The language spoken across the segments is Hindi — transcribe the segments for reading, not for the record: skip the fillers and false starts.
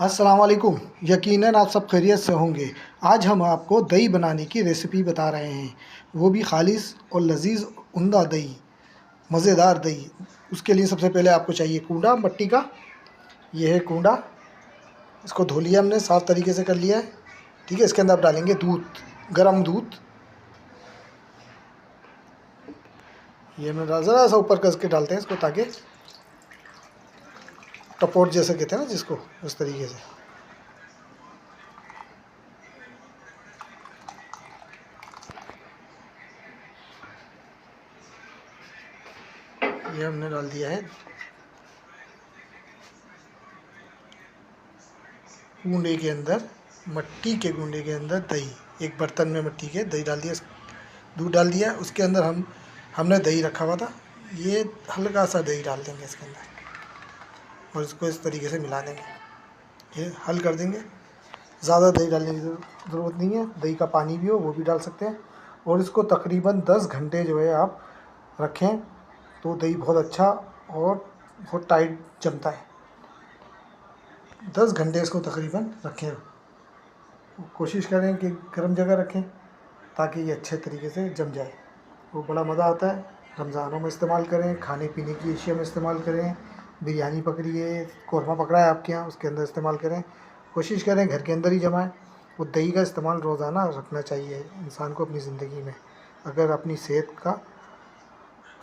अस्सलाम वालेकुम। यकीनन आप सब खैरियत से होंगे। आज हम आपको दही बनाने की रेसिपी बता रहे हैं, वो भी खालिस और लजीज उम्दा दही, मज़ेदार दही। उसके लिए सबसे पहले आपको चाहिए कूंडा मट्टी का। ये है कूंडा, इसको धो लिया हमने, साफ़ तरीके से कर लिया है। ठीक है, इसके अंदर आप डालेंगे दूध, गर्म दूध। ये हमने ज़रा सा ऊपर करके डालते हैं इसको, ताकि टपोट जैसे कहते हैं ना जिसको, उस तरीके से। ये हमने डाल दिया है कूंडे के अंदर, मट्टी के कूंडे के अंदर दही। एक बर्तन में मट्टी के दही डाल दिया, दूध डाल दिया। उसके अंदर हमने दही रखा हुआ था, ये हल्का सा दही डाल देंगे इसके अंदर और इसको इस तरीके से मिला देंगे। ये हल कर देंगे। ज़्यादा दही डालने की ज़रूरत नहीं है, दही का पानी भी हो वो भी डाल सकते हैं। और इसको तकरीबन 10 घंटे जो है आप रखें तो दही बहुत अच्छा और बहुत टाइट जमता है। 10 घंटे इसको तकरीबन रखें। कोशिश करें कि गर्म जगह रखें ताकि ये अच्छे तरीके से जम जाए। वो बड़ा मज़ा आता है। रमज़ानों में इस्तेमाल करें, खाने पीने की अशिया में इस्तेमाल करें। बिरयानी पकड़ी है, कौरमा पकड़ा है आपके यहाँ, उसके अंदर इस्तेमाल करें। कोशिश करें घर के अंदर ही जमाएं। वो दही का इस्तेमाल रोज़ाना रखना चाहिए इंसान को अपनी ज़िंदगी में। अगर अपनी सेहत का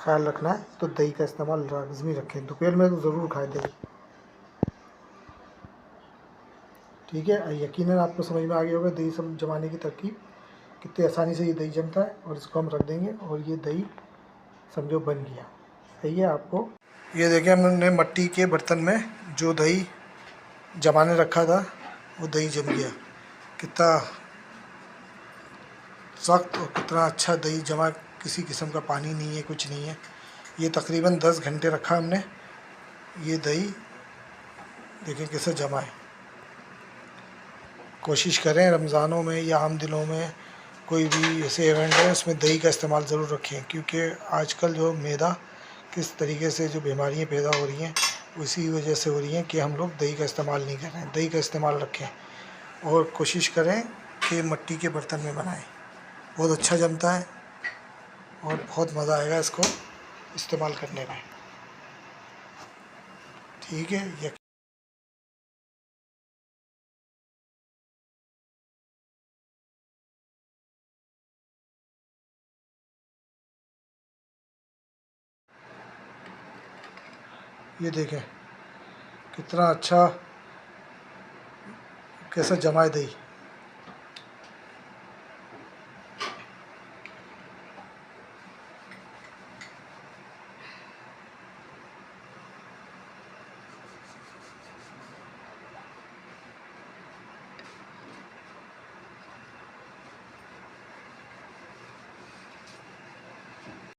ख्याल रखना है तो दही का इस्तेमाल लाज़मी रखें। दोपहर में तो ज़रूर खाएं दही। ठीक है, यकीनन आपको समझ में आ गया होगा दही सब जमाने की तरकीब, कितनी आसानी से ये दही जमता है। और इसको हम रख देंगे और ये दही समझो बन गया। सही है आपको। ये देखें, हमने मट्टी के बर्तन में जो दही जमाने रखा था वो दही जम गया। कितना सख्त और कितना अच्छा दही जमा, किसी किस्म का पानी नहीं है, कुछ नहीं है। ये तकरीबन 10 घंटे रखा हमने। ये दही देखें कैसे जमा है। कोशिश करें रमज़ानों में या आम दिनों में कोई भी ऐसे इवेंट है उसमें दही का इस्तेमाल ज़रूर रखें, क्योंकि आजकल जो मैदा किस तरीके से जो बीमारियां पैदा हो रही हैं उसी वजह से हो रही हैं कि हम लोग दही का इस्तेमाल नहीं कर रहे हैं। दही का इस्तेमाल रखें और कोशिश करें कि मिट्टी के बर्तन में बनाएं, बहुत अच्छा जमता है और बहुत मज़ा आएगा इसको इस्तेमाल करने में। ठीक है। ये देखें कितना अच्छा कैसा जमा है दही।